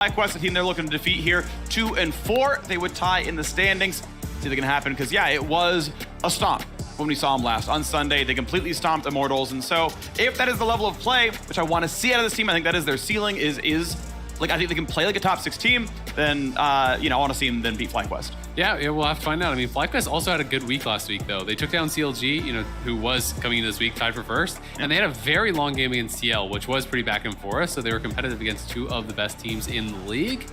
FlyQuest, the team they're looking to defeat here, 2 and 4. They would tie in the standings. See if they can happen, because yeah, it was a stomp when we saw them last on Sunday. They completely stomped Immortals, and so if that is the level of play which I want to see out of this team, I think that is their ceiling. Is like, I think they can play like a top 6 team. Then I want to see them then beat FlyQuest. Yeah, we'll have to find out. I mean, FlyQuest also had a good week last week, though. They took down CLG, who was coming into this week tied for first, and they had a very long game against CL, which was pretty back and forth. So they were competitive against 2 of the best teams in the league,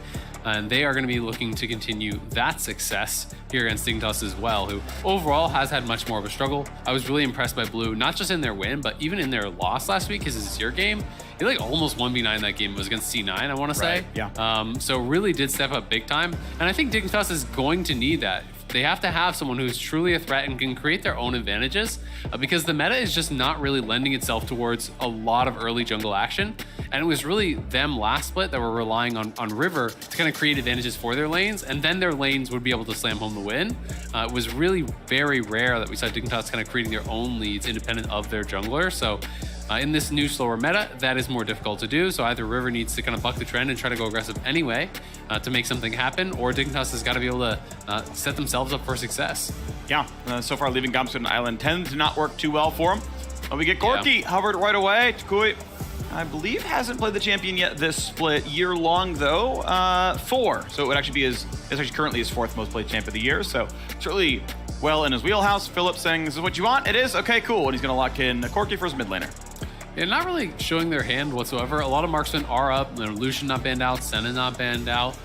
and they are going to be looking to continue that success here against Dignitas as well, who overall has had much more of a struggle. I was really impressed by Blue, not just in their win, but even in their loss last week, his Azir game. He like almost 1v9 that game. It was against C9, I want to say. Yeah. So really did step up big time. And I think Dignitas is going to need that. They have to have someone who's truly a threat and can create their own advantages, because the meta is just not really lending itself towards a lot of early jungle action. And it was really them last split that were relying on River to kind of create advantages for their lanes, and then their lanes would be able to slam home the win. It was really very rare that we saw Dignitas kind of creating their own leads independent of their jungler. So in this new slower meta, that is more difficult to do. So either River needs to kind of buck the trend and try to go aggressive anyway to make something happen, or Dignitas has got to be able to set themselves up for success. Yeah, so far leaving Gumstone Island tends to not work too well for him. We get Gorky hovered right away. Takui, I believe, hasn't played the champion yet this split. Year long though, 4. So it would actually be it's actually currently his 4th most played champ of the year. So certainly well in his wheelhouse. Philip saying, "This is what you want." It is. Okay, cool. And he's going to lock in Corki for his mid laner. They're not really showing their hand whatsoever. A lot of marksmen are up. Lucian not banned out, Senna not banned out.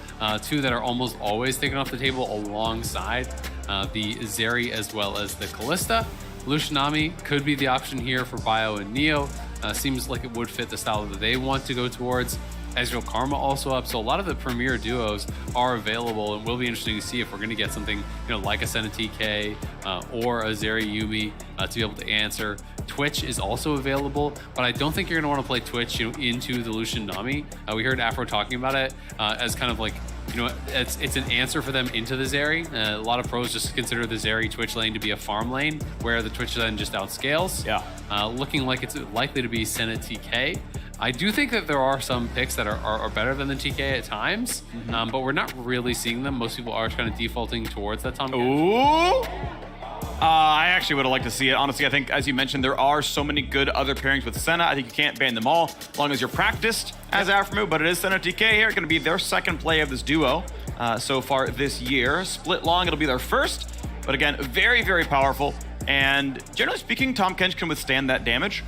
2 that are almost always taken off the table alongside the Zeri as well as the Kalista. Lucianami could be the option here for Bio and Neo. Seems like it would fit the style that they want to go towards. Ezreal Karma also up, so a lot of the premier duos are available, and will be interesting to see if we're going to get something like a Senna TK or a Zeri Yumi to be able to answer. Twitch is also available, but I don't think you're going to want to play Twitch into the Lucian Nami. We heard Afro talking about it as kind of like, it's an answer for them into the Zeri. A lot of pros just consider the Zeri Twitch lane to be a farm lane, where the Twitch then just outscales. Yeah. Looking like it's likely to be Senna TK. I do think that there are some picks that are better than the TK at times, but we're not really seeing them. Most people are kind of defaulting towards that Tom. Ooh. I actually would have liked to see it. Honestly, I think, as you mentioned, there are so many good other pairings with Senna. I think you can't ban them all, as long as you're practiced as Afro, but it is Senna TK here. Going to be their 2nd play of this duo so far this year. Split long, it'll be their 1st, but again, very, very powerful. And generally speaking, Tahm Kench can withstand that damage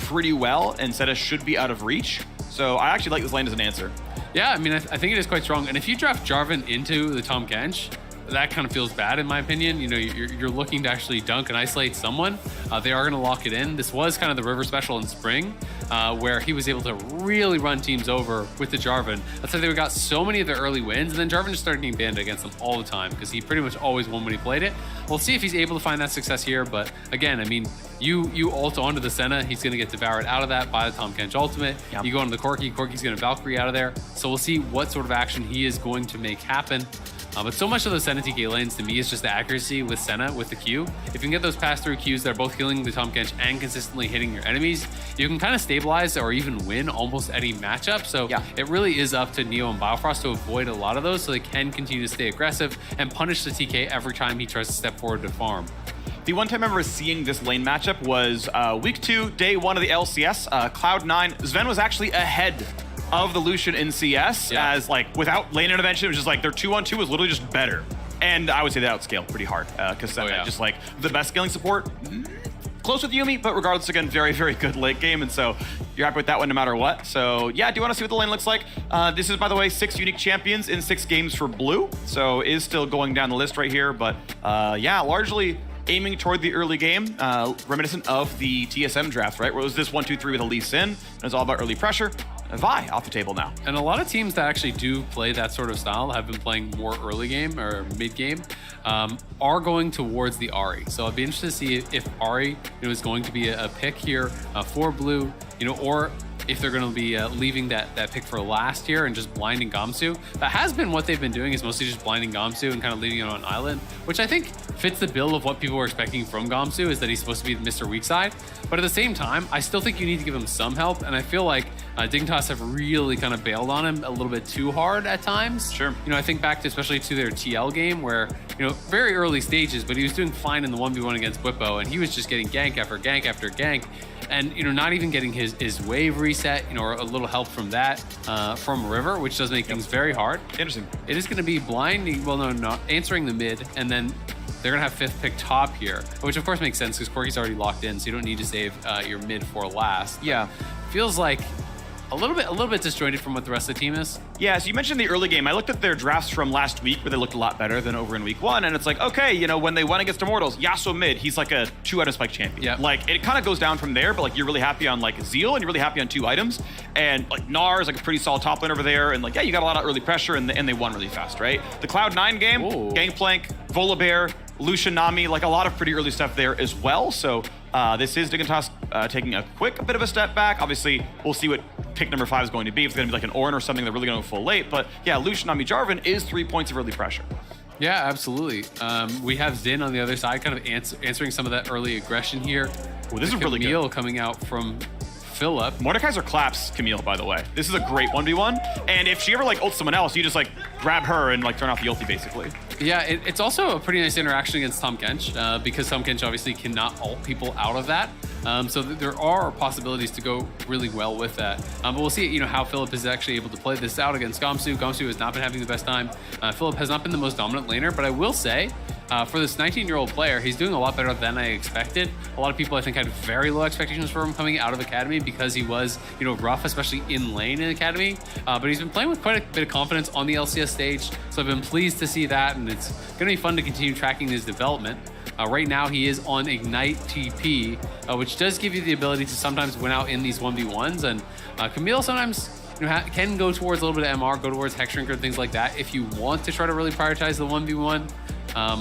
pretty well, and Senna should be out of reach. So I actually like this lane as an answer. Yeah, I mean, I think it is quite strong. And if you draft Jarvan into the Tahm Kench, that kind of feels bad in my opinion. You're looking to actually dunk and isolate someone. They are going to lock it in. This was kind of the River special in spring, where he was able to really run teams over with the Jarvan. That's why they got so many of their early wins, and then Jarvan just started getting banned against them all the time because he pretty much always won when he played it. We'll see if he's able to find that success here, but again, I mean, you ult onto the Senna, he's going to get devoured out of that by the Tahm Kench ultimate. Yep. You go into the Corki, Corki's going to Valkyrie out of there. So we'll see what sort of action he is going to make happen. But so much of the Senna TK lanes to me is just the accuracy with Senna with the Q. If you can get those pass-through Qs that are both killing the Tahm Kench and consistently hitting your enemies, you can kind of stabilize or even win almost any matchup. So it really is up to Neo and Biofrost to avoid a lot of those so they can continue to stay aggressive and punish the TK every time he tries to step forward to farm. The one time I remember seeing this lane matchup was week 2, day 1 of the LCS. Cloud9, Sven was actually ahead of the Lucian in CS, as like without lane intervention, it was just like their 2-on-2 was literally just better. And I would say that outscaled pretty hard, because just like the best scaling support, close with Yumi, but regardless, again, very, very good late game, and so you're happy with that one no matter what. So yeah, do you want to see what the lane looks like? This is, by the way, 6 unique champions in 6 games for Blue, so is still going down the list right here, but yeah, largely aiming toward the early game, reminiscent of the TSM draft, right? Where it was this 1-2-3 with a Lee Sin, and it's all about early pressure. Vi off the table now. And a lot of teams that actually do play that sort of style have been playing more early game or mid game, are going towards the Ahri. So I'd be interested to see if Ahri is going to be a pick here for Blue, or if they're going to be leaving that pick for last here and just blinding Gamsu. That has been what they've been doing, is mostly just blinding Gamsu and kind of leaving him on an island, which I think fits the bill of what people were expecting from Gamsu, is that he's supposed to be Mr. Weak Side. But at the same time, I still think you need to give him some help, and I feel like Dignitas have really kind of bailed on him a little bit too hard at times. Sure. You know, I think back to especially to their TL game where, you know, very early stages, but he was doing fine in the 1v1 against Bwipo, and he was just getting gank after gank after gank, and, you know, not even getting his wave reset, you know, or a little help from that, from River, which does make things very hard. Interesting. It is going to be blinding, well, no, not answering the mid, and then they're going to have 5th pick top here, which of course makes sense because Corki's already locked in, so you don't need to save your mid for last. Yeah. Feels like a little bit disjointed from what the rest of the team is. Yeah, so you mentioned the early game. I looked at their drafts from last week where they looked a lot better than over in week 1, and it's like, okay, you know, when they went against Immortals, Yasuo mid, he's like a 2-item spike champion. Yeah. Like, it kind of goes down from there, but like, you're really happy on like Zeal, and you're really happy on 2 items, and like Gnar is like a pretty solid top lane over there, and like, yeah, you got a lot of early pressure, and they won really fast, right? The Cloud9 game, Ooh. Gangplank, Volibear, Lucian Nami, like a lot of pretty early stuff there as well, so this is Dignitas taking a bit of a step back. Obviously, we'll see what pick number 5 is going to be. If it's going to be like an Ornn or something, they're really going to go full late. But yeah, Lucian Nami Jarvan is 3 points of early pressure. Yeah, absolutely. We have Xin on the other side, kind of answering some of that early aggression here. Well, this is really good. Camille coming out from Philip. Mordekaiser claps Camille, by the way. This is a great 1v1. And if she ever like ults someone else, you just like grab her and like turn off the ulti, basically. Yeah, it's also a pretty nice interaction against Tahm Kench, because Tahm Kench obviously cannot ult people out of that. So there are possibilities to go really well with that. But we'll see, you know, how Philip is actually able to play this out against Gamsu. Gamsu has not been having the best time. Philip has not been the most dominant laner, but I will say, for this 19-year-old player, he's doing a lot better than I expected. A lot of people, I think, had very low expectations for him coming out of Academy because he was, you know, rough, especially in lane in Academy. But he's been playing with quite a bit of confidence on the LCS stage, so I've been pleased to see that, and it's going to be fun to continue tracking his development. Right now, he is on Ignite TP, which does give you the ability to sometimes win out in these 1v1s, and Camille sometimes, you know, can go towards a little bit of MR, go towards Hex Shrinker, things like that if you want to try to really prioritize the 1v1.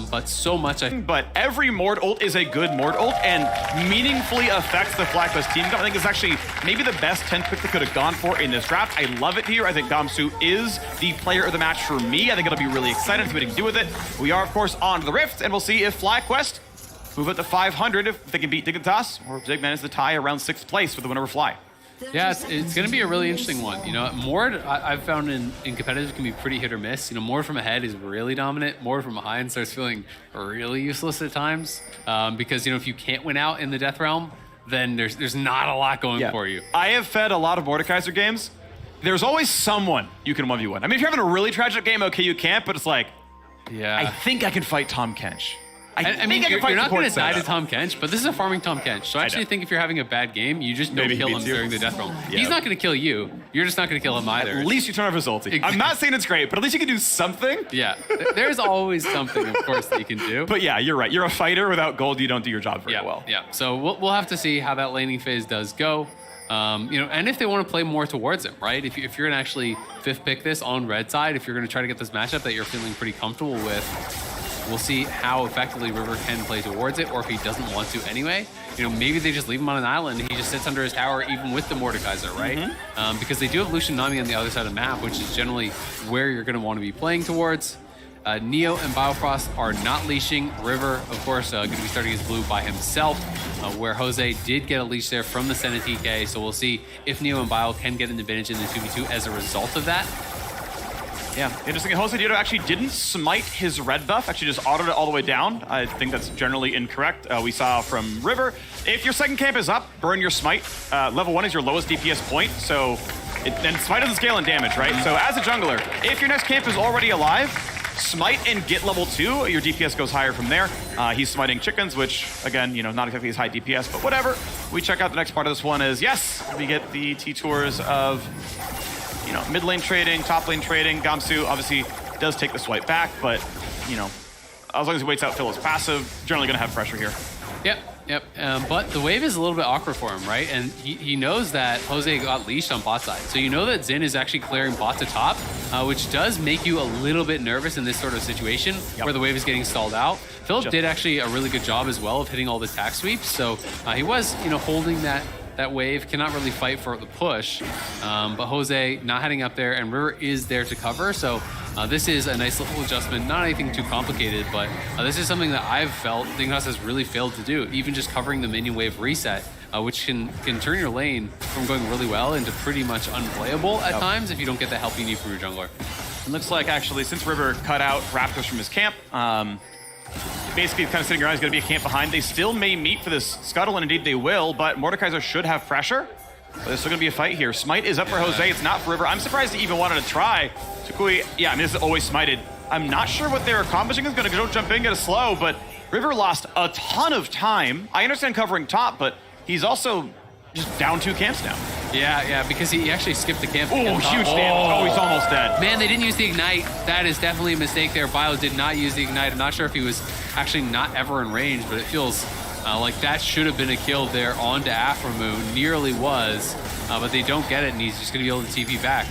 But so much. But every Mord ult is a good Mord ult and meaningfully affects the FlyQuest team. I think it's actually maybe the best 10 pick they could have gone for in this draft. I love it here. I think Gamsu is the player of the match for me. I think it'll be really exciting to see what he can do with it. We are, of course, on to the Rift, and we'll see if FlyQuest move up to 500 if they can beat Dignitas, or if Zig manages to tie around 6th place for the win over Fly. Yeah, it's going to be a really interesting one. You know, Mord, I've found in competitive can be pretty hit or miss. You know, Mord from ahead is really dominant. Mord from behind starts feeling really useless at times because, you know, if you can't win out in the Death Realm, then there's not a lot going for you. I have fed a lot of Mordekaiser games. There's always someone you can 1v1. I mean, if you're having a really tragic game, okay, you can't, but it's like, yeah, I think I can fight Tahm Kench. I mean, you're not going to die to Tahm Kench, but this is a farming Tahm Kench. So I actually think if you're having a bad game, you just don't kill him during the Death Realm. Yeah. He's not going to kill you. You're just not going to kill him either. At least you turn off his ulti. Exactly. I'm not saying it's great, but at least you can do something. Yeah, there's always something, of course, that you can do. But yeah, you're right. You're a fighter. Without gold, you don't do your job very well. Yeah, so we'll have to see how that laning phase does go. You know, and if they want to play more towards him, right? If you're going to actually 5th pick this on red side, if you're going to try to get this matchup that you're feeling pretty comfortable with, we'll see how effectively River can play towards it, or if he doesn't want to anyway. You know, maybe they just leave him on an island and he just sits under his tower even with the Mordekaiser, right? Because they do have Lucian Nami on the other side of the map, which is generally where you're going to want to be playing towards. Neo and Biofrost are not leashing. River, of course, going to be starting his blue by himself, where Jose did get a leash there from the Senna TK. So we'll see if Neo and Bio can get an advantage in the 2v2 as a result of that. Yeah, interesting. Josedeodo actually didn't smite his red buff, actually just autoed it all the way down. I think that's generally incorrect. We saw from River, if your second camp is up, burn your smite. Level 1 is your lowest DPS point, so and smite doesn't scale in damage, right? So as a jungler, if your next camp is already alive, smite and get level 2, your DPS goes higher from there. He's smiting chickens, which, again, you know, not exactly as high DPS, but whatever. We check out the next part of this one is, yes, we get the T-tours of, you know, mid lane trading, top lane trading. Gamsu obviously does take the swipe back, but, you know, as long as he waits out Phil's passive, generally gonna have pressure here. Yep. But the wave is a little bit awkward for him, right? And he knows that Jose got leashed on bot side. So you know that Xin is actually clearing bot to top, which does make you a little bit nervous in this sort of situation where the wave is getting stalled out. Philip did actually a really good job as well of hitting all the tack sweeps. So he was, you know, holding that that wave, cannot really fight for the push. But Jose not heading up there, and River is there to cover. So this is a nice little adjustment, not anything too complicated, but this is something that I've felt Dignitas has really failed to do. Even just covering the minion wave reset, which can turn your lane from going really well into pretty much unplayable at times if you don't get the help you need from your jungler. It looks like, actually, since River cut out Raptors from his camp, basically kind of sitting around, he's going to be a camp behind. They still may meet for this scuttle, and indeed they will, but Mordekaiser should have pressure. But there's still going to be a fight here. Smite is up for Jose. It's not for River. I'm surprised he even wanted to try. Tukui, yeah, I mean, this is always smited. I'm not sure what they're accomplishing. Is going to go jump in, get a slow, but River lost a ton of time. I understand covering top, but he's also just down 2 camps now. Yeah, because he actually skipped the camp. Oh, huge damage. Oh, he's almost dead. Man, they didn't use the Ignite. That is definitely a mistake there. Bio did not use the Ignite. I'm not sure if he was actually not ever in range, but it feels like that should have been a kill there onto Aframu. Nearly was, but they don't get it, and he's just going to be able to TP back.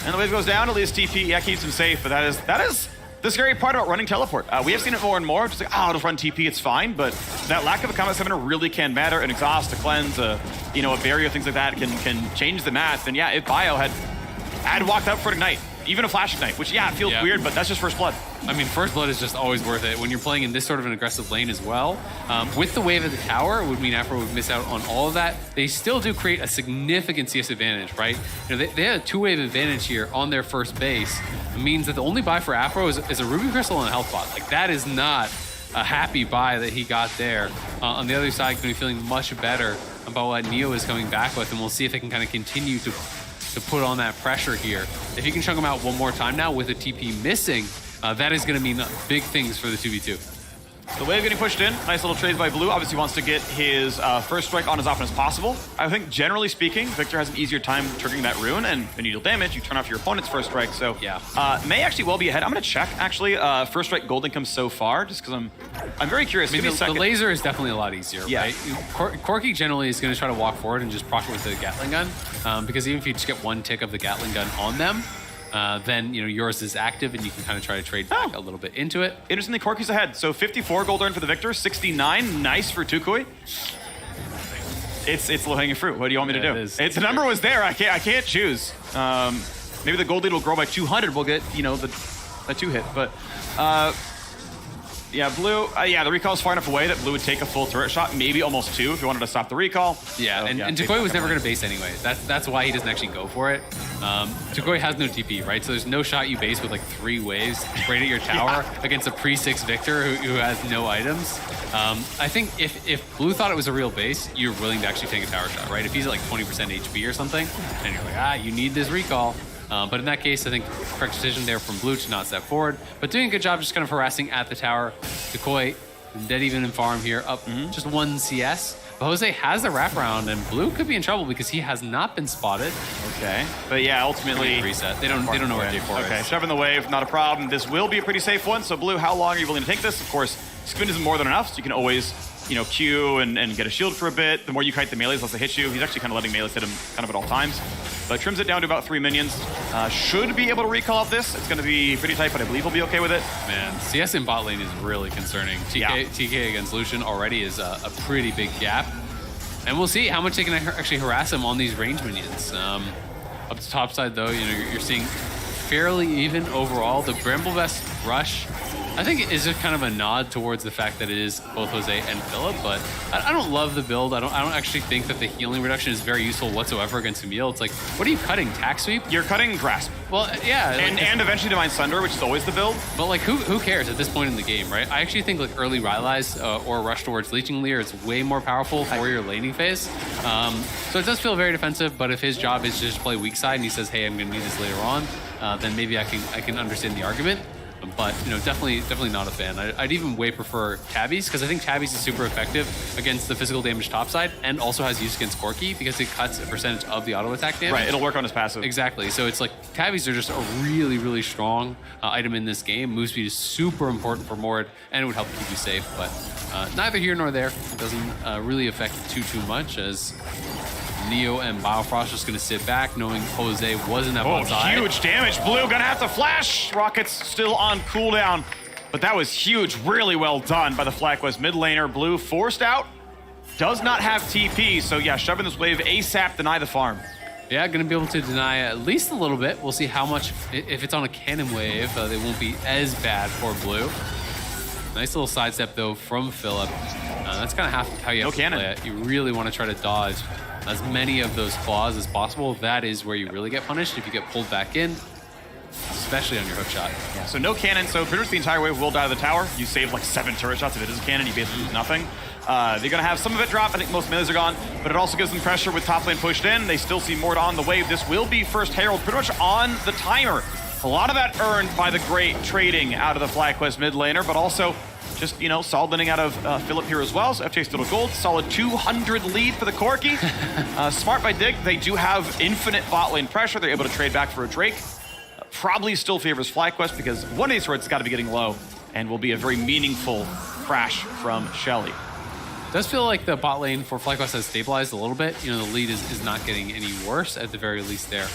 And the wave goes down, at least TP, yeah, keeps him safe, but that is the scary part about running teleport. We have seen it more and more, just like, I'll just run TP, it's fine, but that lack of a combat summoner really can matter. An exhaust, a cleanse, a barrier, things like that can change the math. And yeah, if Bio had walked out for Ignite, even a flash Ignite, which yeah, it feels weird, but that's just first blood. I mean, first blood is just always worth it when you're playing in this sort of an aggressive lane as well. With the wave at the tower, it would mean Afro would miss out on all of that. They still do create a significant CS advantage, right? They had a 2-wave advantage here on their first base. It means that the only buy for Afro is a Ruby Crystal and a health bot. Like, that is not a happy buy that he got there. On the other side, going to be feeling much better about what Neo is coming back with, and we'll see if they can kind of continue to put on that pressure here. If he can chunk him out one more time now with a TP missing, that is going to mean big things for the 2v2. The wave getting pushed in. Nice little trades by Blue. Obviously wants to get his first strike on as often as possible. I think generally speaking, Victor has an easier time triggering that rune, and when you deal damage, you turn off your opponent's first strike. So yeah, may actually well be ahead. I'm going to check actually first strike gold income so far, just because I'm very curious. I mean, the laser is definitely a lot easier, yeah. Right? Corki generally is going to try to walk forward and just proc it with the Gatling gun, because even if you just get one tick of the Gatling gun on them, then yours is active and you can kind of try to trade back a little bit into it. Interestingly, Corki's ahead. So 54 gold earned for the victor, 69, nice for Tukui. It's low-hanging fruit. What do you want me to do? The number was there. I can't choose. Maybe the gold lead will grow by 200. We'll get a 2-hit, but. Yeah, Blue, the recall is far enough away that Blue would take a full turret shot, maybe almost 2 if he wanted to stop the recall. Yeah, so, and Tukui was never going to base anyway. That's why he doesn't actually go for it. Tukui has no TP, right? So there's no shot you base with like 3 waves right at your tower against a pre-6 Victor who has no items. I think if Blue thought it was a real base, you're willing to actually take a tower shot, right? If he's at like 20% HP or something, and you're like, you need this recall. But in that case, I think correct decision there from Blue to not step forward. But doing a good job just kind of harassing at the tower. Tukui, dead even in farm here, up just 1 CS. But Jose has the wraparound, and Blue could be in trouble because he has not been spotted. Okay. But yeah, ultimately... Reset. They don't know where J4 is. Okay, shoving the wave, not a problem. This will be a pretty safe one. So Blue, how long are you willing to take this? Of course, spin isn't more than enough, so you can always... Q and get a shield for a bit. The more you kite the melees, less they hit you. He's actually kind of letting melees hit him kind of at all times. But trims it down to about 3 minions. Should be able to recall off this. It's going to be pretty tight, but I believe he'll be okay with it. Man, CS in bot lane is really concerning. TK against Lucian already is a pretty big gap. And we'll see how much they can actually harass him on these range minions. Up the top side, though, you're seeing fairly even overall. The Bramblevest rush, I think it is just kind of a nod towards the fact that it is both Jose and Philip, but I don't love the build. I don't actually think that the healing reduction is very useful whatsoever against Emil. It's like, what are you cutting? Tack sweep? You're cutting grasp. Well, yeah. And eventually Divine Sunder, which is always the build. But like, who cares at this point in the game, right? I actually think like early Rylai's or rush towards Leeching Leer is way more powerful for your laning phase. So it does feel very defensive, but if his job is to just play weak side and he says, hey, I'm going to need this later on, then maybe I can understand the argument. But definitely not a fan. I'd even way prefer Tabby's because I think Tabby's is super effective against the physical damage topside and also has use against Corki because it cuts a percentage of the auto attack damage. Right, it'll work on his passive. Exactly. So it's like Tabby's are just a really, really strong item in this game. Move speed is super important for Mord and it would help keep you safe. But neither here nor there. It doesn't really affect too much as Neo and Biofrost just going to sit back knowing Jose wasn't at one side. Huge damage. Blue going to have to flash. Rocket's still on cooldown. But that was huge. Really well done by the FlyQuest mid laner. Blue forced out. does not have TP, so yeah, shoving this wave ASAP, deny the farm. Yeah, going to be able to deny at least a little bit. We'll see how much, if it's on a cannon wave, they won't be as bad for blue. Nice little sidestep, though, from Philip. That's kind of how you have to play it. You really want to try to dodge as many of those claws as possible. That is where you really get punished if you get pulled back in, especially on your hook shot. Yeah, so no cannon, so pretty much the entire wave will die to the tower. You save like 7 turret shots. If it is a cannon, you basically lose nothing. They're going to have some of it drop. I think most melees are gone, but it also gives them pressure with top lane pushed in. They still see Mord on the wave. This will be first Herald pretty much on the timer. A lot of that earned by the great trading out of the FlyQuest mid laner, but also just, you know, solid laning out of Philip here as well. So FJ still gold, solid 200 lead for the Corki. Smart by Dig. They do have infinite bot lane pressure. They're able to trade back for a Drake. Probably still favors FlyQuest because one of these turrets has got to be getting low and will be a very meaningful crash from Shelly. Does feel like the bot lane for FlyQuest has stabilized a little bit. You know, the lead is not getting any worse at the very least there.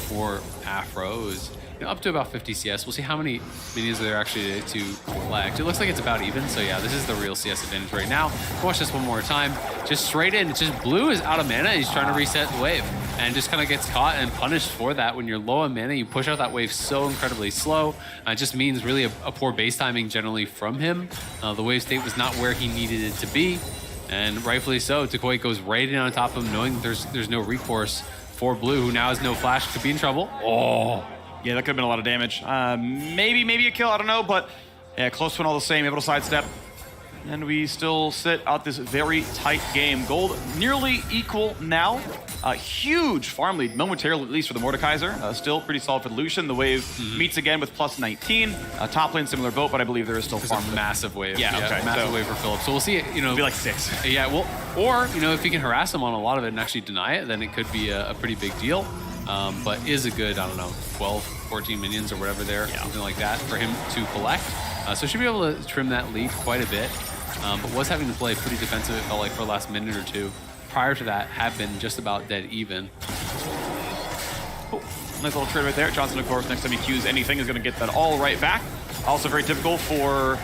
For Afro is up to about 50 CS. We'll see how many minions are there actually to collect. It looks like it's about even, so yeah, this is the real CS advantage right now. Watch this one more time. Just straight in. It's just blue is out of mana. He's trying to reset the wave and just kind of gets caught and punished for that. When you're low on mana, you push out that wave so incredibly slow. It just means really a poor base timing generally from him. The wave state was not where he needed it to be, and rightfully so. Takoi goes right in on top of him, knowing there's no recourse for blue, who now has no flash, could be in trouble. Oh. Yeah, that could have been a lot of damage. Maybe a kill, I don't know, but yeah, close one all the same, able to sidestep. And we still sit out this very tight game. Gold nearly equal now. Huge farm lead, momentarily at least for the Mordekaiser. Still pretty solid for the Lucian. The wave meets again with plus 19. Top lane, similar vote, but I believe there is still farm. Massive wave. Yeah, okay. Massive wave for Philip. So we'll see it, It'll be like 6. Yeah, well, or, if he can harass him on a lot of it and actually deny it, then it could be a pretty big deal. But is a good, I don't know, 12, 14 minions or whatever there, something like that for him to collect. So should be able to trim that lead quite a bit. But was having to play pretty defensive, it felt like, for the last minute or two. Prior to that, have been just about dead even. Oh, nice little trade right there. Johnson, of course, next time he queues anything, is going to get that all right back. Also very typical for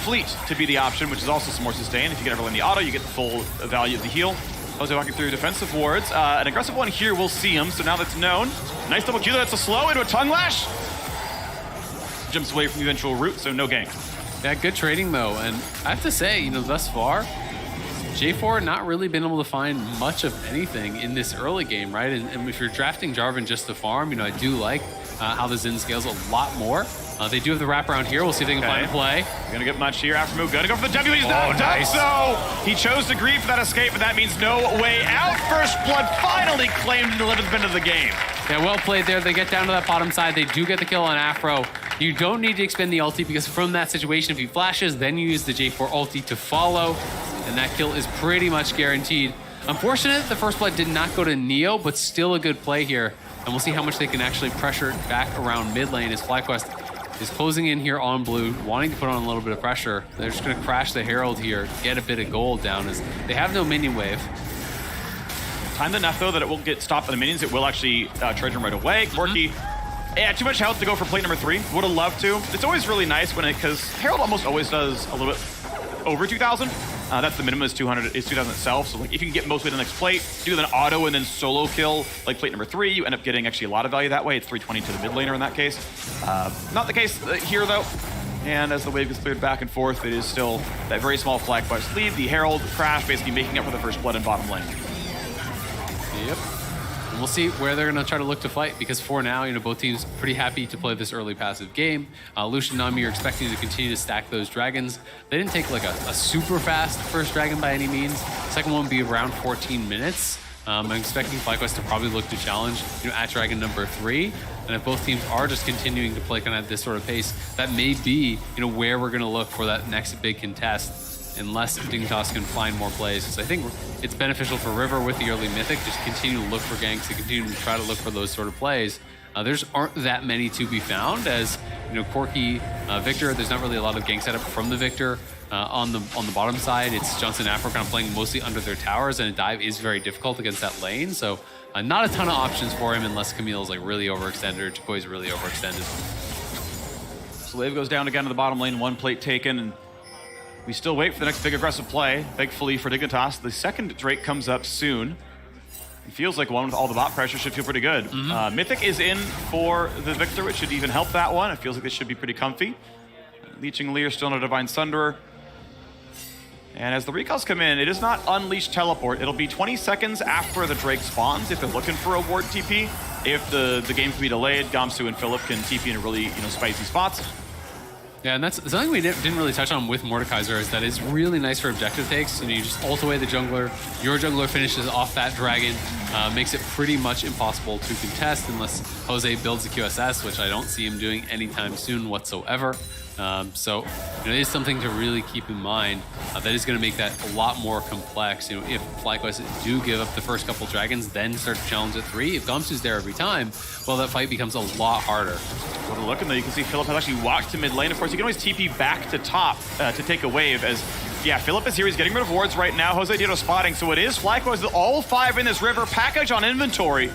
Fleet to be the option, which is also some more sustain. If you get everyone in the auto, you get the full value of the heal. Jose walking through defensive wards. An aggressive one here, we'll see him, so now that's known. Nice double Q, that's a slow into a tongue lash. Jumps away from the eventual route, so no gank. Yeah, good trading though, and I have to say, thus far, J4 not really been able to find much of anything in this early game, right? And if you're drafting Jarvan just to farm, I do like how the Xin scales a lot more. They do have the wraparound here. We'll see if they can find a play. Gonna get much here. After move, gonna go for the W. He's not done so. He chose to grieve for that escape, but that means no way out. First blood finally claimed in the 11th minute of the game. Yeah, well played there. They get down to that bottom side. They do get the kill on Afro. You don't need to expend the ulti because from that situation, if he flashes, then you use the J4 ulti to follow, and that kill is pretty much guaranteed. Unfortunate, the first blood did not go to Neo, but still a good play here. And we'll see how much they can actually pressure back around mid lane as FlyQuest is closing in here on blue, wanting to put on a little bit of pressure. They're just going to crash the Herald here, get a bit of gold down as they have no minion wave. Timed enough, though, that it will get stopped by the minions. It will actually trade him right away. Corki, yeah, too much health to go for plate number 3. Would have loved to. It's always really nice when because Herald almost always does a little bit over 2,000. That's the minimum is 200, is 2,000 itself. So like, if you can get most of the next plate, do an auto and then solo kill, like plate number 3, you end up getting actually a lot of value that way. It's 320 to the mid laner in that case. Not the case here, though. And as the wave gets cleared back and forth, it is still that very small FlyQuest lead. The Herald crash basically making up for the first blood in bottom lane. Yep. And we'll see where they're going to try to look to fight, because for now, both teams pretty happy to play this early passive game. Lucian and Nami are expecting to continue to stack those dragons. They didn't take like a super fast first dragon by any means. Second one will be around 14 minutes. I'm expecting FlyQuest to probably look to challenge at dragon number 3. And if both teams are just continuing to play kind of at this sort of pace, that may be where we're going to look for that next big contest. Unless Dignitas can find more plays. So I think it's beneficial for River with the early Mythic, just continue to look for ganks, to continue to try to look for those sort of plays. There's aren't that many to be found, as Corki, Victor, there's not really a lot of gank setup from the Victor. On the bottom side, it's Johnson and Afro kind of playing mostly under their towers, and a dive is very difficult against that lane. So not a ton of options for him unless Camille's like really overextended or Takoi's really overextended. So wave goes down again to the bottom lane, one plate taken, and we still wait for the next big aggressive play. Thankfully for Dignitas, the second Drake comes up soon. It feels like one with all the bot pressure should feel pretty good. Mythic is in for the Victor, which should even help that one. It feels like this should be pretty comfy. Leeching Leer still in a Divine Sunderer. And as the recalls come in, it is not Unleash Teleport. It'll be 20 seconds after the Drake spawns if they're looking for a ward TP. If the game can be delayed, Gamsu and Philip can TP in really spicy spots. Yeah, and that's something we didn't really touch on with Mordekaiser is that it's really nice for objective takes. You just ult away the jungler. Your jungler finishes off that dragon, makes it pretty much impossible to contest unless Jose builds a QSS, which I don't see him doing anytime soon whatsoever. So it is something to really keep in mind. That is going to make that a lot more complex. If FlyQuest do give up the first couple dragons, then start to challenge at 3, if Gamsu's there every time, well, that fight becomes a lot harder. Well, looking though, you can see Philip has actually walked to mid lane. Of course, you can always TP back to top to take a wave as, yeah, Philip is here. He's getting rid of wards right now. Josedeodo spotting. So it is FlyQuest, all 5 in this river, package on inventory.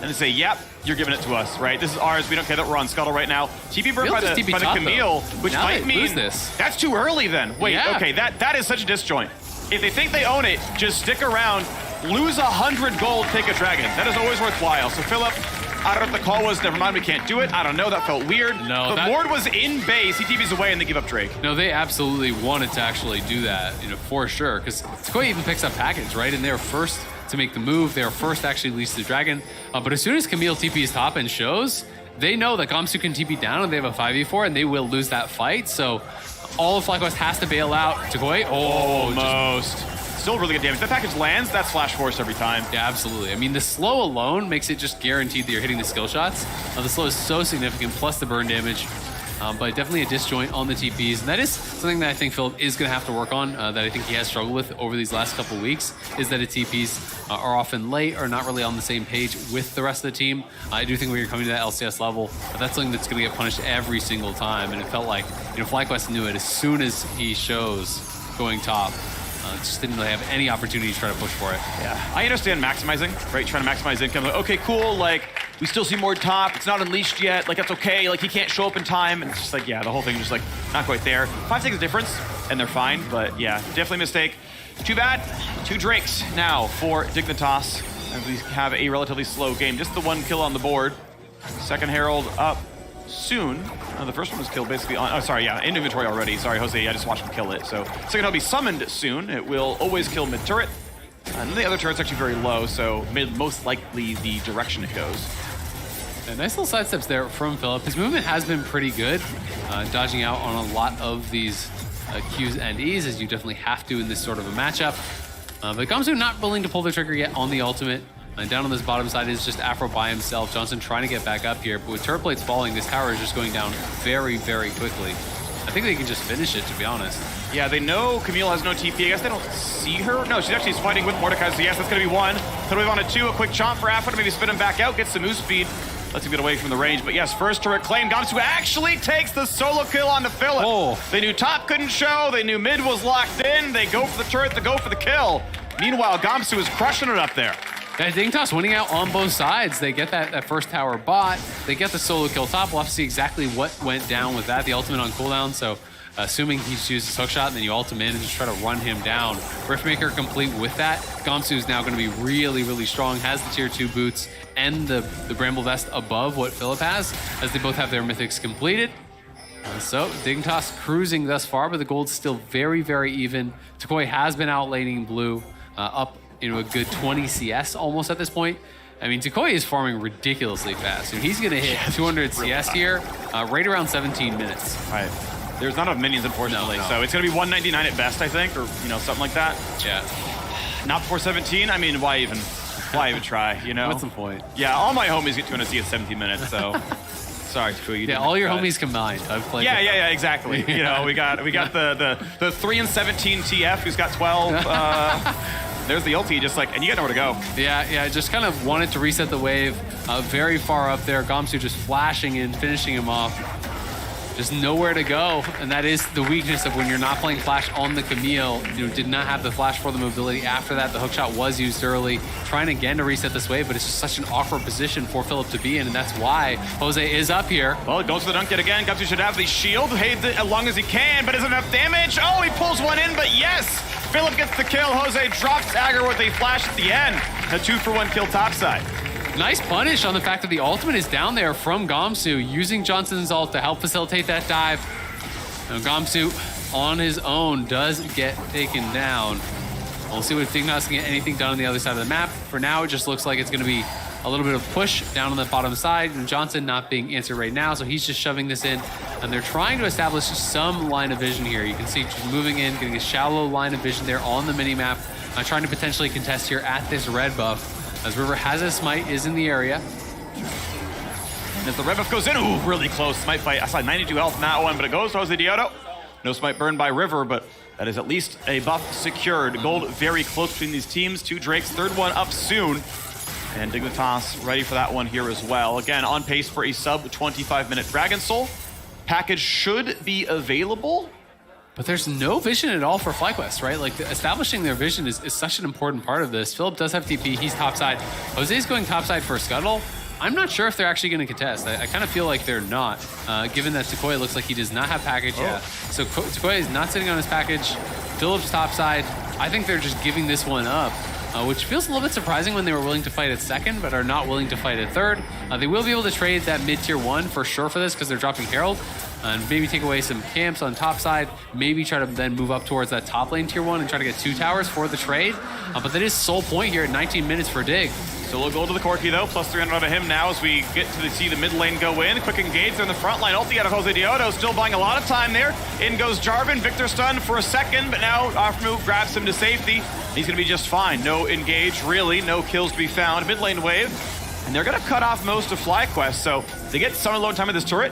And they say, yep, you're giving it to us, right? This is ours. We don't care that we're on Scuttle right now. TP burned by the Camille, which now might mean this. That's too early then. Wait, yeah. Okay, that is such a disjoint. If they think they own it, just stick around, lose 100 gold, take a dragon. That is always worthwhile. So Philip, I don't know if the call was, never mind, we can't do it. I don't know, that felt weird. No, the ward was in base, he TPs away and they give up Drake. No, they absolutely wanted to actually do that, for sure. Because Sequoia even picks up package, right? And they're first to make the move. They are first to actually leash the dragon. But as soon as Camille TPs top and shows, they know that Gamsu can TP down and they have a 5v4 and they will lose that fight. So all of FlyQuest has to bail out. Takoi, almost. Still really good damage. That package lands, that's flash force every time. Yeah, absolutely. I mean, the slow alone makes it just guaranteed that you're hitting the skill shots. The slow is so significant, plus the burn damage. But definitely a disjoint on the TPs. And that is something that I think Philip is going to have to work on, that I think he has struggled with over these last couple of weeks, is that his TPs are often late or not really on the same page with the rest of the team. I do think when you're coming to that LCS level, that's something that's going to get punished every single time. And it felt like, FlyQuest knew it as soon as he shows going top. Just didn't really have any opportunity to try to push for it. Yeah, I understand maximizing, right? Trying to maximize income. Like, okay, cool, like, we still see more top. It's not unleashed yet. Like, that's okay. Like, he can't show up in time. And it's just like, yeah, the whole thing is just like not quite there. 5 seconds difference, and they're fine. But yeah, definitely a mistake. Too bad. 2 Drakes now for Dignitas. And we have a relatively slow game. Just the 1 kill on the board. Second Herald up soon. The first one was killed basically on, in inventory already. Sorry, Jose, I just watched him kill it. So second will be summoned soon. It will always kill mid turret. And the other turret's actually very low, so mid most likely the direction it goes. Yeah, nice little sidesteps there from Philip. His movement has been pretty good, dodging out on a lot of these Qs and Es, as you definitely have to in this sort of a matchup. But Gamsu not willing to pull the trigger yet on the ultimate. And down on this bottom side is just Afro by himself. Johnson trying to get back up here, but with turret plates falling, this tower is just going down very, very quickly. I think they can just finish it, to be honest. Yeah, they know Camille has no TP. I guess they don't see her. No, she's actually fighting with Mordekaiser. So yes, that's going to be 1. Third wave on a 2. A quick chomp for Afro to maybe spin him back out. Gets some move speed. Lets him get away from the range. But yes, first turret claim. Gamsu actually takes the solo kill onto Philip. Oh. They knew top couldn't show. They knew mid was locked in. They go for the turret. They go for the kill. Meanwhile, Gamsu is crushing it up there. Yeah, Dignitas winning out on both sides. They get that first tower bot. They get the solo kill top. We'll have to see exactly what went down with that. The ultimate on cooldown, so assuming he just uses hook shot, and then you ult him in and just try to run him down. Riftmaker complete with that. Gamsu is now going to be really, really strong. Has the tier 2 boots and the Bramble Vest above what Philip has, as they both have their mythics completed. So Dignitas cruising thus far, but the gold's still very, very even. Takoi has been outlaning blue, up a good 20 CS almost at this point. I mean, Takoi is farming ridiculously fast. He's going to hit 200 CS here right around 17 minutes. Right. There's not enough minions, unfortunately. No. So it's going to be 199 at best, I think, or something like that. Yeah. Not before 17. I mean, why even try? What's the point? Yeah, all my homies get 200 CS at 17 minutes. So sorry, Takoi. Yeah, all your homies combined. I've played. Yeah, exactly. we got the 3 and 17 TF who's got 12. There's the ulti, just like, and you got nowhere to go. Yeah, just kind of wanted to reset the wave. Very far up there. Gamsu just flashing in, finishing him off. Just nowhere to go, and that is the weakness of when you're not playing Flash on the Camille. Did not have the Flash for the mobility after that. The hookshot was used early, trying again to reset this wave, but it's just such an awkward position for Philip to be in, and that's why Jose is up here. Well, it goes for the dunk yet again. Gamsu should have the shield, Hades it as long as he can, but isn't enough damage. Oh, he pulls one in, but yes! Philip gets the kill. Jose drops Aggro with a flash at the end. A 2-for-1 kill topside. Nice punish on the fact that the ultimate is down there from Gamsu, using Johnson's ult to help facilitate that dive. Now Gamsu, on his own, does get taken down. We'll see if Dignitas can get anything done on the other side of the map. For now, it just looks like it's going to be a little bit of push down on the bottom side, and Johnson not being answered right now, so he's just shoving this in. And they're trying to establish some line of vision here. You can see just moving in, getting a shallow line of vision there on the mini-map, trying to potentially contest here at this red buff. As River has a smite, is in the area. And as the red buff goes in, ooh, really close. Smite fight. I saw 92 health in that one, but it goes to Josedeodo. No smite burned by River, but that is at least a buff secured. Gold very close between these teams. 2 Drakes, third one up soon. And Dignitas ready for that one here as well. Again, on pace for a sub 25-minute Dragon Soul. Package should be available. But there's no vision at all for FlyQuest, right? Like, establishing their vision is such an important part of this. Philip does have TP, he's topside. Jose's going topside for a Scuttle. I'm not sure if they're actually going to contest. I kind of feel like they're not, given that Sequoia looks like he does not have package yet. So Sequoia is not sitting on his package. Philip's topside. I think they're just giving this one up, which feels a little bit surprising when they were willing to fight at second, but are not willing to fight at third. They will be able to trade that mid-tier 1 for sure for this, because they're dropping Herald. And maybe take away some camps on top side, maybe try to then move up towards that top lane tier 1 and try to get 2 towers for the trade. But that is sole point here at 19 minutes for Dig. Still a goal to the Corki though, plus 300 out of him now as we get to see the mid lane go in. Quick engage there in the front line. Ulti out of Josedeodo, still buying a lot of time there. In goes Jarvan, Victor stunned for a second, but now off move grabs him to safety. He's gonna be just fine. No engage really, no kills to be found. Mid lane wave, and they're gonna cut off most of FlyQuest, so they get some load time with this turret.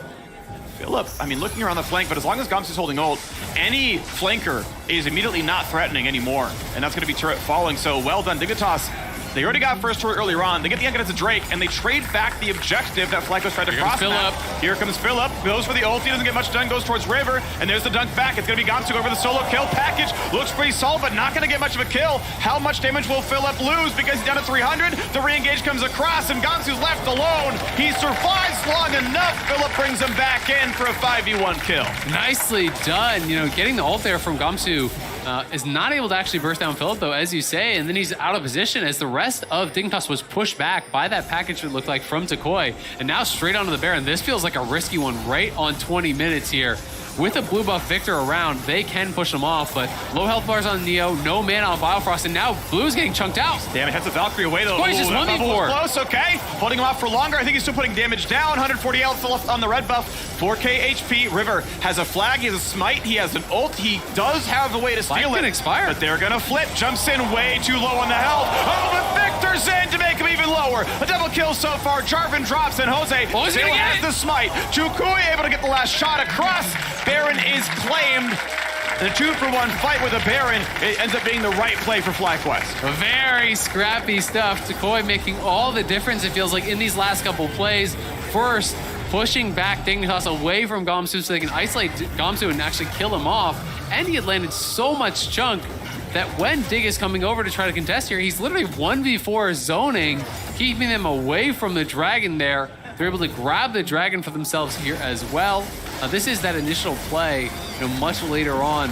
Philip, I mean, looking around the flank, but as long as Gamsu's holding ult, any flanker is immediately not threatening anymore, and that's going to be turret falling, so well done. Dignitas, they already got first turret earlier on. They get the Anchor as a Drake, and they trade back the objective that FlyQuest tried to cross map. Here comes Philip, goes for the ulti, doesn't get much done, goes towards River, and there's the dunk back. It's going to be Gamsu going for the solo kill. Package looks pretty solid, but not going to get much of a kill. How much damage will Philip lose? Because he's down to 300. The re-engage comes across, and Gamsu's left alone. He survives long enough. Philip brings him back in for a 5v1 kill. Nicely done. Getting the ult there from Gamsu is not able to actually burst down Philip, though, as you say, and then he's out of position as the rest of Dignitas was pushed back by that package it looked like from Takoi, and now straight onto the Baron. This feels like a risky one right on 20 minutes here. With a blue buff Victor around, they can push him off, but low health bars on Neo, no mana on Biofrost, and now Blue's getting chunked out. Damn, it hits the Valkyrie away though. He's just 1v4. Close, okay. Holding him off for longer. I think he's still putting damage down. 140 health left on the red buff. 4k HP. River has a flag, he has a smite, he has an ult. He does have a way to steal it. Expire. But they're gonna flip. Jumps in way too low on the health. Oh, but Victor's in to make him even lower. A double kill so far. Jarvan drops and Jose still has the smite. Chukui able to get the last shot across. Baron is claimed. The 2-for-1 fight with a Baron, it ends up being the right play for FlyQuest. Very scrappy stuff. Takoi making all the difference, it feels like, in these last couple plays. First, pushing back Dignitas away from Gamsu so they can isolate Gamsu and actually kill him off. And he had landed so much chunk that when Dig is coming over to try to contest here, he's literally 1v4 zoning, keeping them away from the dragon there. They're able to grab the dragon for themselves here as well. This is that initial play, much later on.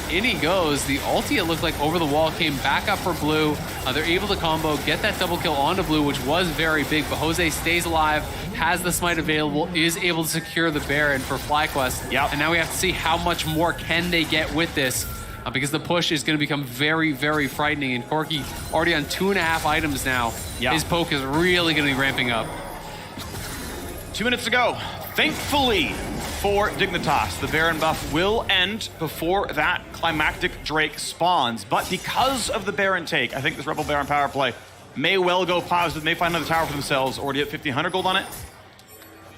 In he goes. The ulti, it looked like over the wall, came back up for Blue. They're able to combo, get that double kill onto Blue, which was very big, but Jose stays alive, has the smite available, is able to secure the Baron for FlyQuest. Yep. And now we have to see how much more can they get with this, because the push is going to become very, very frightening. And Corki already on 2.5 items now. Yep. His poke is really going to be ramping up. 2 minutes to go. Thankfully for Dignitas, the Baron buff will end before that climactic Drake spawns. But because of the Baron take, I think this Rebel Baron power play may well go positive, may find another tower for themselves. Already at 1,500 gold on it.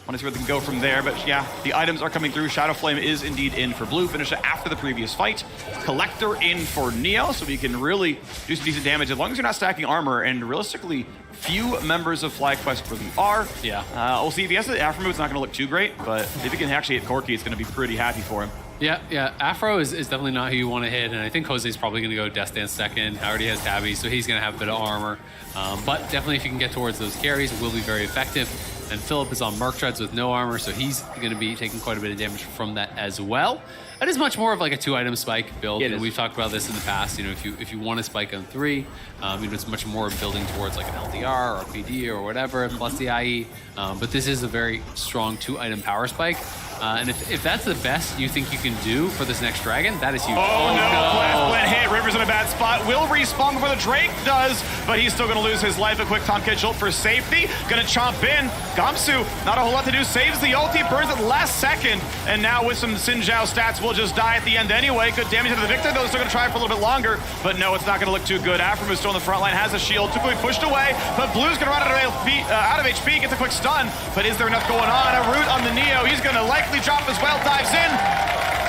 Want to see where they can go from there, but yeah, the items are coming through. Shadow Flame is indeed in for blue. Finished it after the previous fight. Collector in for Neo, so we can really do some decent damage as long as you're not stacking armor, and realistically, few members of FlyQuest really are. Yeah. We'll see if he has the Afro move, it's not going to look too great, but if he can actually hit Corki, it's going to be pretty happy for him. Yeah. Afro is definitely not who you want to hit, and I think Jose's probably going to go Death Dance second. Already has Tabby, so he's going to have a bit of armor. But definitely if you can get towards those carries, it will be very effective. And Philip is on Merc Treads with no armor, so he's going to be taking quite a bit of damage from that as well. That is much more of like a 2-item spike build. Yeah, we've talked about this in the past. If you want to spike on 3, it's much more building towards like an LDR or a PD or whatever, plus the IE. But this is a very strong 2-item power spike. And if that's the best you think you can do for this next dragon, that is huge. Oh no, Blend hit. River's in a bad spot. Will respawn before the Drake does, but he's still going to lose his life. A quick Tom Kitchell for safety. Going to chomp in. Gamsu, not a whole lot to do. Saves the ulti, burns it last second. And now with some Xin Zhao stats, will just die at the end anyway. Good damage to the Victor, though. Still going to try for a little bit longer. But no, it's not going to look too good. Afram is still in the front line, has a shield. Too quickly pushed away, but Blue's going to run out of HP, gets a quick stun. But is there enough going on? A root on the Neo. He's going to likely drop as well. Dives in.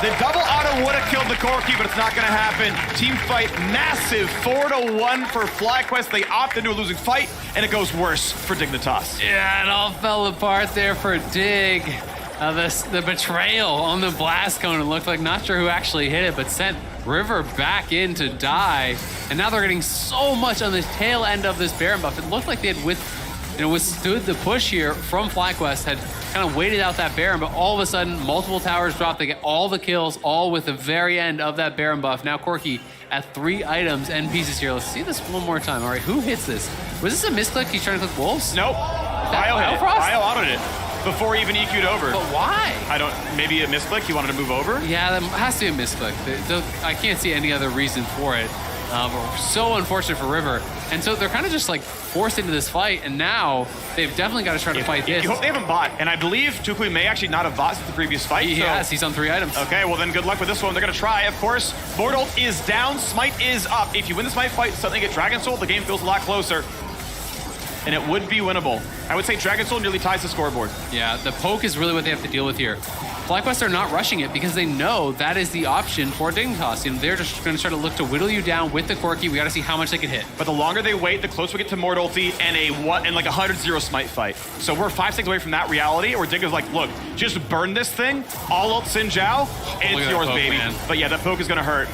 The double auto would have killed the Corki, but it's not going to happen. Team fight massive, 4-1 for FlyQuest. They opt into a losing fight, and it goes worse for Dignitas. Yeah, it all fell apart there for Dig. The betrayal on the blast cone, it looked like, not sure who actually hit it, but sent River back in to die. And now they're getting so much on the tail end of this Baron buff. It looked like they had withstood the push here from FlyQuest, had kind of waited out that Baron, but all of a sudden, multiple towers drop. They get all the kills, all with the very end of that Baron buff. Now Corki at 3 items and pieces here. Let's see this one more time. All right, who hits this? Was this a misclick? He's trying to click Wolves? Nope. Bio hit it. Bio autoed it before he even EQ'd over. But why? Maybe a misclick? He wanted to move over? Yeah, that has to be a misclick. I can't see any other reason for it. But so unfortunate for River. And so they're kind of just like forced into this fight, and now they've definitely got to try to fight this. You hope they haven't bought, and I believe Tukui may actually not have bought since the previous fight. He has, he's on 3 items. Okay, well then good luck with this one. They're going to try, of course. Mortal is down, Smite is up. If you win the Smite fight, suddenly get Dragon Soul, the game feels a lot closer. And it would be winnable. I would say Dragon Soul nearly ties the scoreboard. Yeah, the poke is really what they have to deal with here. FlyQuest are not rushing it because they know that is the option for Dignitas. They're just going to try to look to whittle you down with the Corki. We got to see how much they can hit. But the longer they wait, the closer we get to Mortalty and like a 100-0 Smite fight. So we're 5 seconds away from that reality where Dig is like, look, just burn this thing, all ult Xin Zhao, it's yours, poke, baby. Man. But yeah, that poke is going to hurt.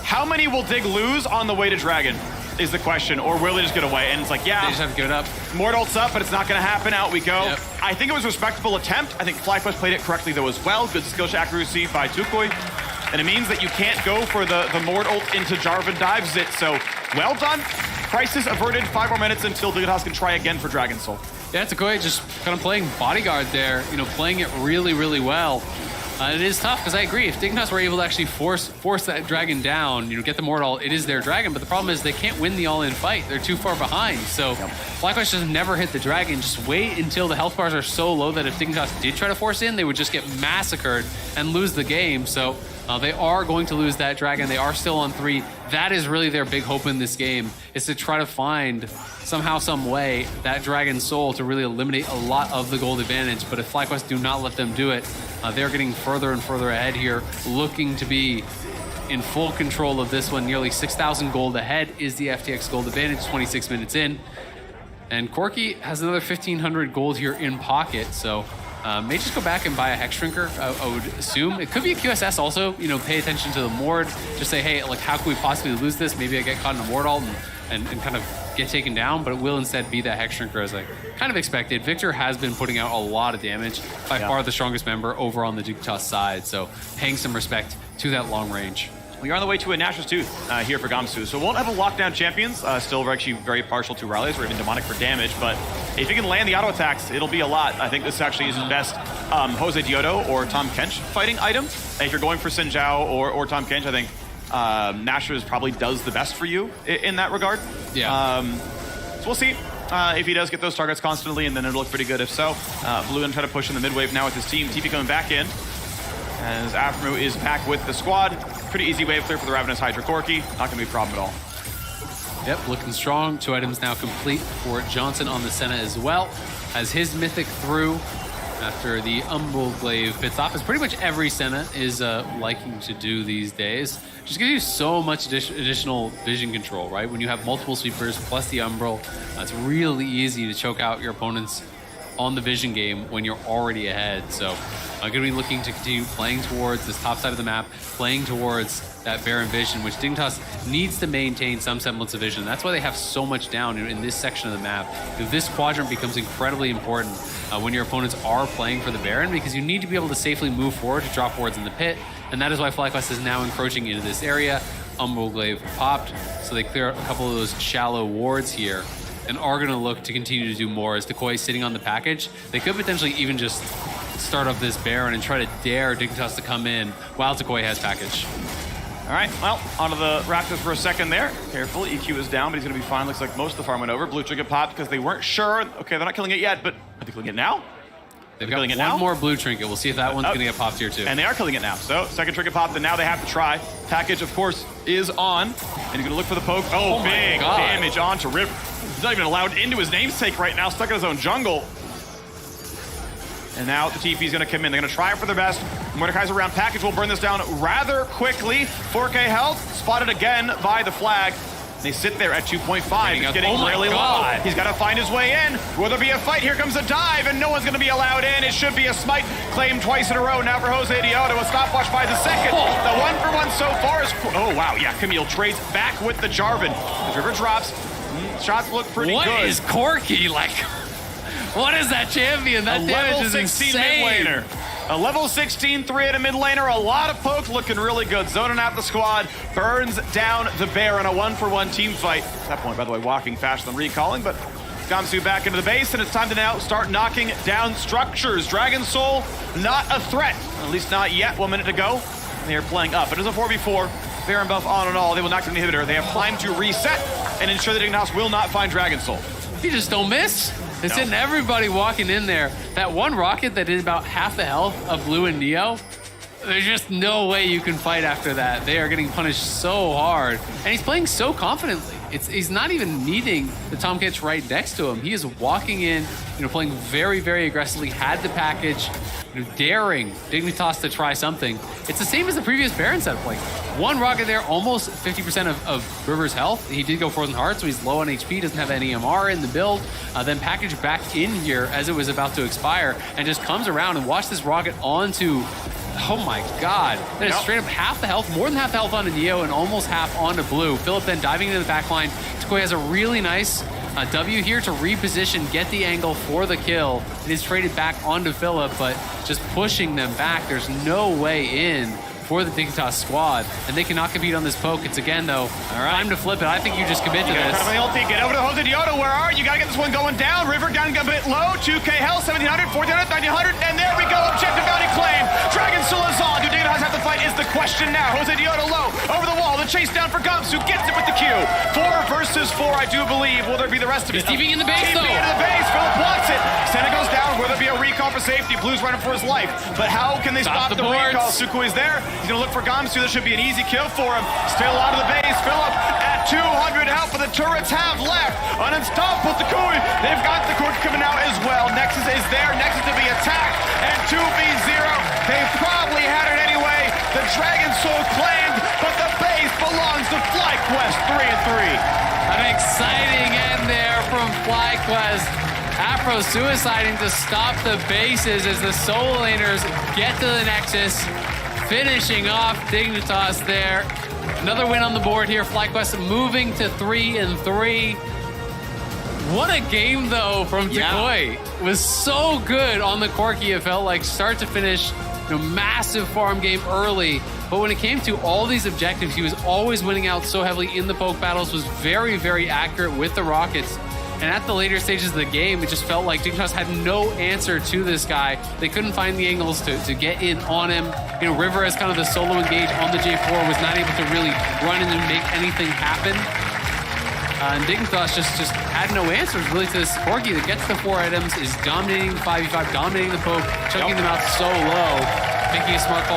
How many will Dig lose on the way to Dragon is the question, or will they just get away? And it's like, yeah. They just have to give it up. Mortal's up, but it's not going to happen. Out we go. Yep. I think it was a respectable attempt. I think FlyQuest played it correctly, though, as well. Good skill accuracy by Tukui. And it means that you can't go for the Mortal into Jarvan dives it. So, well done. Crisis averted. 5 more minutes until Dignitas can try again for Dragon Soul. Yeah, Tukui just kind of playing bodyguard there, playing it really, really well. It is tough because I agree. If Dignitas were able to actually force that dragon down, get the Mortal, it is their dragon. But the problem is they can't win the all-in fight. They're too far behind. So FlyQuest just never hit the dragon. Just wait until the health bars are so low that if Dignitas did try to force in, they would just get massacred and lose the game. So they are going to lose that dragon. They are still on 3. That is really their big hope in this game, is to try to find somehow, some way, that Dragon Soul to really eliminate a lot of the gold advantage. But if FlyQuest do not let them do it, they're getting further and further ahead here, looking to be in full control of this one. Nearly 6,000 gold ahead is the FTX gold advantage, 26 minutes in. And Corki has another 1,500 gold here in pocket, so may just go back and buy a Hex Shrinker, I would assume. It could be a QSS also, pay attention to the Mord. Just say, hey, like, how could we possibly lose this? Maybe I get caught in a Mordalt and kind of get taken down, but it will instead be that Hex Shrinker as I kind of expected. Victor has been putting out a lot of damage, by far the strongest member over on the Dignitas side, so paying some respect to that long range. We are on the way to a Nash's Tooth here for Gamsu, so we won't have a lockdown champions. Still actually very partial to rallies or even demonic for damage, but if you can land the auto attacks, it'll be a lot. I think this actually is his best Josedeodo or Tom Kench fighting item. And if you're going for Xin Zhao or Tom Kench, I think Nash's probably does the best for you in that regard. Yeah. So we'll see if he does get those targets constantly, and then it'll look pretty good if so. Blue and try to push in the mid wave now with his team. TP coming back in as Aframu is back with the squad. Pretty easy wave clear for the Ravenous Hydra Corki. Not going to be a problem at all. Yep, looking strong. 2 items now complete for Johnson on the Senna as well. Has his Mythic through. after the Umbral Glaive pit stop, as pretty much every Senna is liking to do these days. Just gives you so much additional vision control, right? When you have multiple sweepers plus the Umbral, it's really easy to choke out your opponents on the vision game when you're already ahead. So I'm going to be looking to continue playing towards this top side of the map, playing towards that Baron vision, which Dignitas needs to maintain some semblance of vision. That's why they have so much down in this section of the map. This quadrant becomes incredibly important when your opponents are playing for the Baron, because you need to be able to safely move forward to drop wards in the pit, and that is why FlyQuest is now encroaching into this area. Umbral Glaive popped, so they clear a couple of those shallow wards here, and are going to look to continue to do more. As Decoy is sitting on the package, they could potentially even just start up this Baron and try to dare Dignitas to come in while Decoy has package. All right, well, onto the Raptors for a second there. Careful, EQ is down, but he's going to be fine. Looks like most of the farm went over. Blue trinket popped because they weren't sure. Okay, they're not killing it yet, but are they killing it now? They've got one more blue trinket. We'll see if that one's going to get popped here too. And they are killing it now. So second trinket popped, and now they have to try. Package, of course, is on. And he's going to look for the poke. Oh big damage onto River. He's not even allowed into his namesake right now, stuck in his own jungle. And now the TP is going to come in. They're going to try it for their best. Mordekaiser around package will burn this down rather quickly. 4K health, spotted again by the flag. They sit there at 2.5. He's getting really low. He's got to find his way in. Will there be a fight? Here comes a dive, and no one's going to be allowed in. It should be a smite claimed twice in a row. Now for Josedeodo, a stopwatch by the second. The 1-for-1 so far is... Oh, wow. Yeah, Camille trades back with the Jarvan. The River drops. Shots look pretty good. What is Corki like? What is that champion? That damage is insane. Mid laner. A level 16 3-hit mid laner. A lot of poke looking really good. Zoning out the squad. Burns down the Baron. A 1-for-1 team fight. At that point, by the way, walking faster than recalling, but Gamsu back into the base, and it's time to now start knocking down structures. Dragon Soul, not a threat. At least not yet. 1 minute to go. They are playing up. It is a 4v4. Baron buff on and all. They will knock down the inhibitor. They have time to reset and ensure that Ignace will not find Dragon Soul. You just don't miss. It's hitting everybody walking in there. That one rocket that did about half the health of Blue and Neo, there's just no way you can fight after that. They are getting punished so hard. And he's playing so confidently. He's not even needing the Tahm Kench right next to him. He is walking in, playing very, very aggressively, had the package, daring Dignitas to try something. It's the same as the previous Baron setup. Like, one rocket there, almost 50% of River's health. He did go Frozen Heart, so he's low on HP, doesn't have any MR in the build. Then package back in here as it was about to expire, and just comes around and watch this rocket onto... Oh my god. That is straight up half the health, more than half the health onto Neo, and almost half onto Blue. Philip then diving into the backline. Decoy has a really nice W here to reposition, get the angle for the kill. It is traded back onto Philip, but just pushing them back. There's no way in for the Dignitas squad, and they cannot compete on this poke. It's again, though, time to flip it. I think you just commit to this. Get over to Josedeodo. Where are you? Gotta get this one going down. River down a bit low. 2K health, 1700, 1400, 1900, and there we go. Objective bounty claim. Dragon Soul is on. Do Dignitas have to fight is the question now. Josedeodo low, over the wall. The chase down for Gamsu. Gets it with the Q. 4 versus 4, I do believe. Will there be the rest of it? He's TPing in the base, though. TPing into the base. Philip wants it. Senna goes down. Will there be a recall for safety? Blue's running for his life. But how can they stop the recall? Suku is there. He's gonna look for Gamsu. This should be an easy kill for him. Still out of the base. Philip at 200 health, but the turrets have left. Unstoppable Decoy. They've got the Cork coming out as well. Nexus is there. Nexus to be attacked. And 2v0. They probably had it anyway. The Dragon Soul claimed, but the base belongs to FlyQuest 3-3. An exciting end there from FlyQuest. Afro suiciding to stop the bases as the solo laners get to the Nexus. Finishing off Dignitas there. Another win on the board here. FlyQuest moving to 3-3. What a game, though, from Decoy. Was so good on the Corki. It felt like start to finish, massive farm game early. But when it came to all these objectives, he was always winning out so heavily in the poke battles, was very, very accurate with the rockets. And at the later stages of the game, it just felt like Dignitas had no answer to this guy. They couldn't find the angles to get in on him. River as kind of the solo engage on the J4 was not able to really run in and make anything happen. And Dignitas just had no answers really to this Corki that gets the 4 items, is dominating the 5v5, dominating the poke, chucking them out so low, making a smart call.